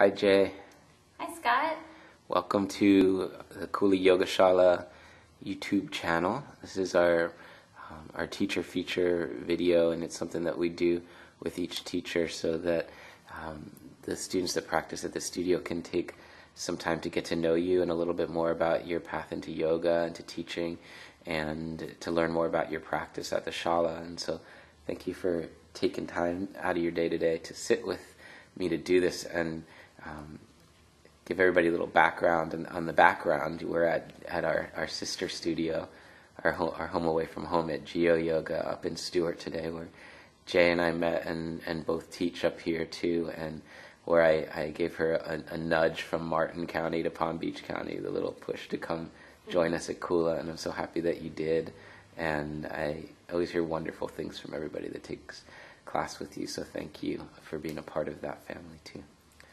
Hi Jay, Hi Scott. welcome to the Kuli Yogashala YouTube channel. This is our teacher feature video, and it's something that we do with each teacher so that the students that practice at the studio can take some time to get to know you and a little bit more about your path into yoga and to teaching, and to learn more about your practice at the shala. And so thank you for taking time out of your day today to sit with me to do this and give everybody a little background. And on the background, we're at our sister studio, our home away from home at Jaye Yoga up in Stewart today, where Jay and I met and both teach up here too, and where I gave her a nudge from Martin County to Palm Beach County, the little push to come join us at Kula, and I'm so happy that you did. And I always hear wonderful things from everybody that takes class with you, so thank you for being a part of that family too.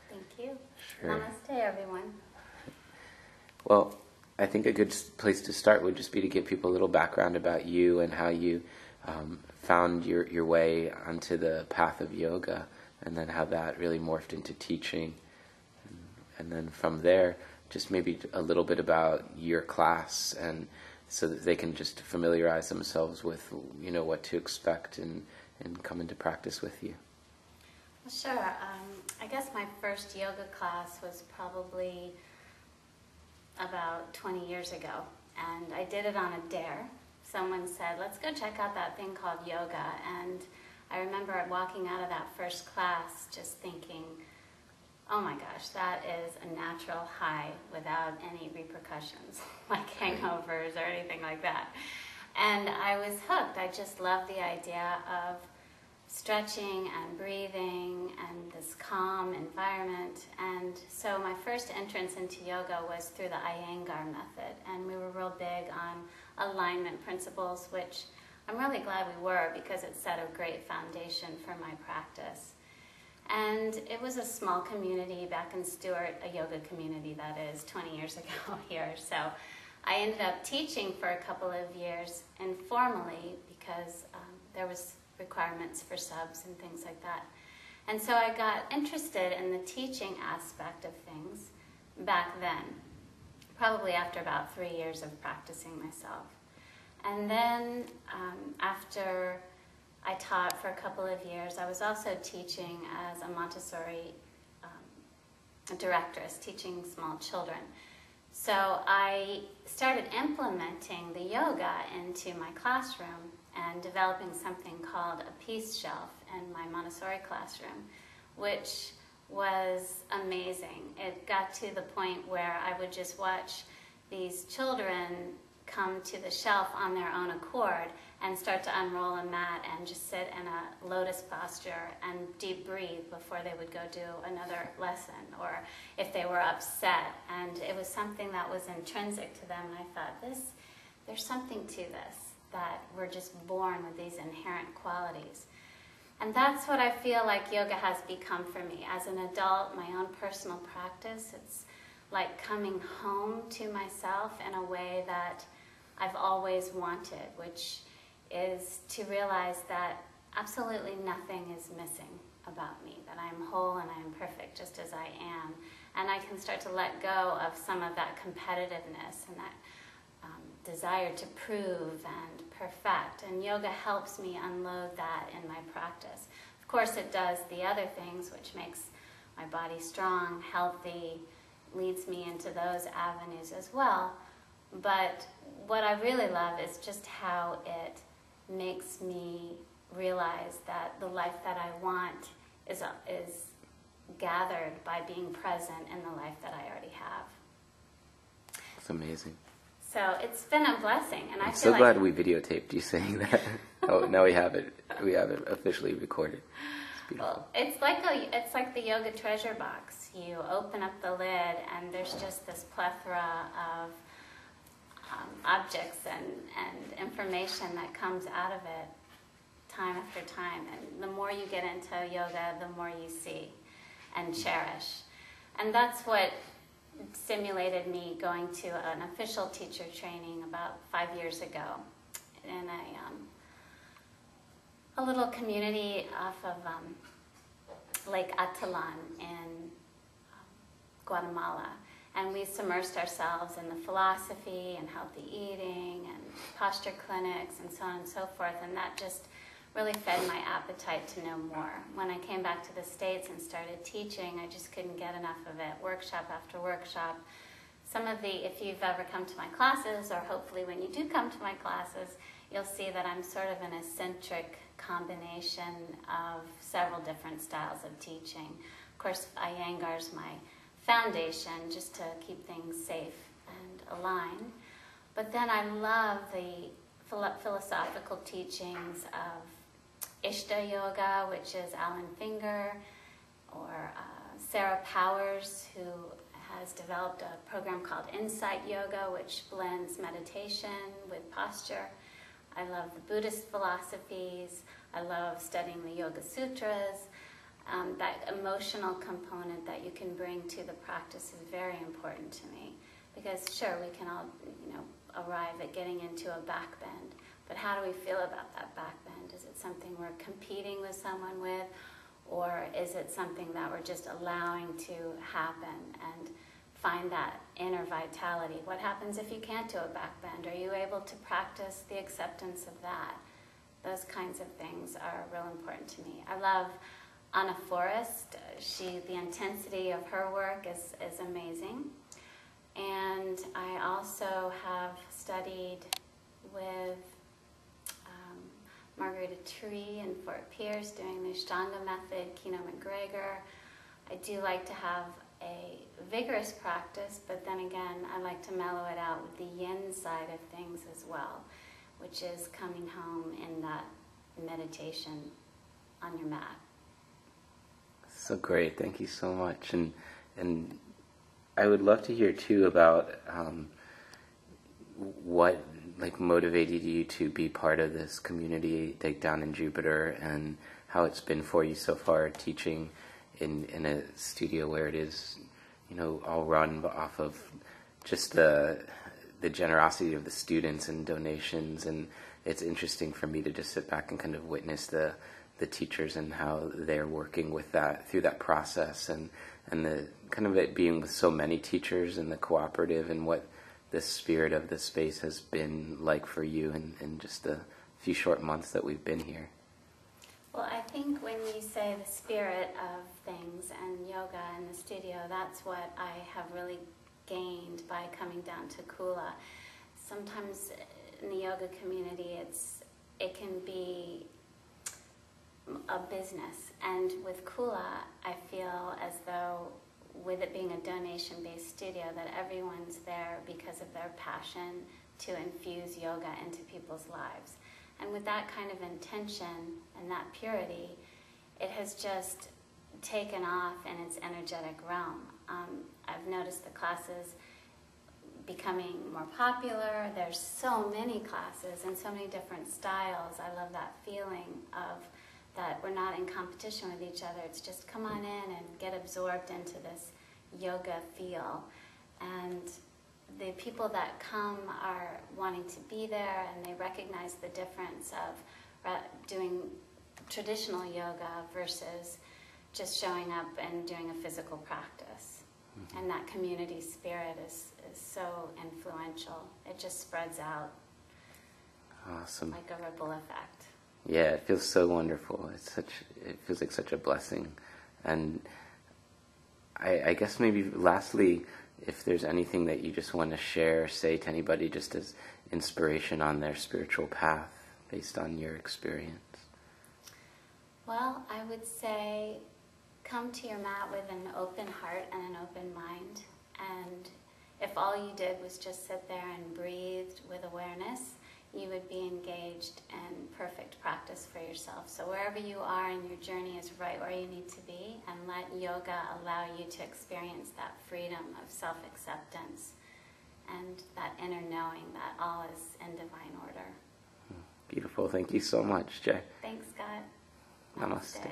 Thank you. Sure. Namaste, everyone. Well, I think a good place to start would just be to give people a little background about you and how you found your way onto the path of yoga, and then how that really morphed into teaching. And then from there, just maybe a little bit about your class, and so that they can just familiarize themselves with, you know, what to expect and come into practice with you. Well, sure. I guess my first yoga class was probably about 20 years ago, and I did it on a dare. Someone said, let's go check out that thing called yoga, and I remember walking out of that first class just thinking, oh my gosh, that is a natural high without any repercussions, like hangovers or anything like that. And I was hooked. I just loved the idea of stretching and breathing and this calm environment. And so my first entrance into yoga was through the Iyengar method, and we were real big on alignment principles, which I'm really glad we were, because it set a great foundation for my practice. And it was a small community back in Stewart, a yoga community that is, 20 years ago here. So I ended up teaching for a couple of years informally, because there was requirements for subs and things like that. And so I got interested in the teaching aspect of things back then, probably after about 3 years of practicing myself. And then after I taught for a couple of years, I was also teaching as a Montessori directress, teaching small children. So I started implementing the yoga into my classroom and developing something called a peace shelf in my Montessori classroom, which was amazing. It got to the point where I would just watch these children come to the shelf on their own accord and start to unroll a mat and just sit in a lotus posture and deep breathe before they would go do another lesson, or if they were upset. And it was something that was intrinsic to them, and I thought, there's something to this, that we're just born with these inherent qualities. And that's what I feel like yoga has become for me. As an adult, my own personal practice, it's like coming home to myself in a way that I've always wanted, which is to realize that absolutely nothing is missing about me, that I am whole and I am perfect just as I am. And I can start to let go of some of that competitiveness and that desire to prove and perfect. And yoga helps me unload that in my practice. Of course, it does the other things, which makes my body strong, healthy, leads me into those avenues as well. But what I really love is just how it makes me realize that the life that I want is gathered by being present in the life that I already have. It's amazing. So it's been a blessing, and I'm so glad we videotaped you saying that. Oh, now we have it. We have it officially recorded. It's beautiful. Well, it's like the yoga treasure box. You open up the lid, and there's just this plethora of objects and information that comes out of it time after time. And the more you get into yoga, the more you see and cherish. And that's what stimulated me going to an official teacher training about 5 years ago in a little community off of Lake Atalan in Guatemala. And we submersed ourselves in the philosophy and healthy eating and posture clinics and so on and so forth. And that just really fed my appetite to know more. When I came back to the States and started teaching, I just couldn't get enough of it, workshop after workshop. If you've ever come to my classes, or hopefully when you do come to my classes, you'll see that I'm sort of an eccentric combination of several different styles of teaching. Of course, Iyengar's my foundation, just to keep things safe and aligned. But then I love the philosophical teachings of Ishta Yoga, which is Alan Finger, or Sarah Powers, who has developed a program called Insight Yoga, which blends meditation with posture. I love the Buddhist philosophies. I love studying the Yoga Sutras. That emotional component that you can bring to the practice is very important to me, because sure, we can all, arrive at getting into a back bend, but how do we feel about that back bend? Is it something we're competing with someone with, or is it something that we're just allowing to happen and find that inner vitality? What happens if you can't do a back bend? Are you able to practice the acceptance of that? Those kinds of things are real important to me. I love Anna Forrest. The intensity of her work is amazing. And I also have studied with Margarita Tree in Fort Pierce doing the Ashtanga method, Kino McGregor. I do like to have a vigorous practice, but then again, I like to mellow it out with the yin side of things as well, which is coming home in that meditation on your mat. So great, thank you so much. And I would love to hear too about what motivated you to be part of this community down in Jupiter, and how it's been for you so far teaching in a studio where it is, all run off of just the generosity of the students and donations. And it's interesting for me to just sit back and kind of witness the teachers and how they're working with that through that process, and the kind of it being with so many teachers and the cooperative, and what the spirit of the space has been like for you in just the few short months that we've been here. Well, I think when you say the spirit of things and yoga in the studio, that's what I have really gained by coming down to Kula. Sometimes in the yoga community, it can be a business, and with Kula, I feel as though, with it being a donation-based studio, that everyone's there because of their passion to infuse yoga into people's lives. And with that kind of intention and that purity, it has just taken off in its energetic realm. I've noticed the classes becoming more popular. There's so many classes and so many different styles. I love that feeling of that we're not in competition with each other. It's just come on in and get absorbed into this yoga feel. And the people that come are wanting to be there, and they recognize the difference of doing traditional yoga versus just showing up and doing a physical practice. Mm-hmm. And that community spirit is so influential. It just spreads out. Awesome. Like a ripple effect. Yeah, it feels so wonderful. It feels like such a blessing. And I guess maybe lastly, if there's anything that you just want to share, say to anybody just as inspiration on their spiritual path based on your experience. Well, I would say come to your mat with an open heart and an open mind. And if all you did was just sit there and breathed with awareness, you would be engaged in perfect practice for yourself. So wherever you are in your journey is right where you need to be, and let yoga allow you to experience that freedom of self-acceptance and that inner knowing that all is in divine order. Beautiful. Thank you so much, Jay. Thanks, Scott. Namaste.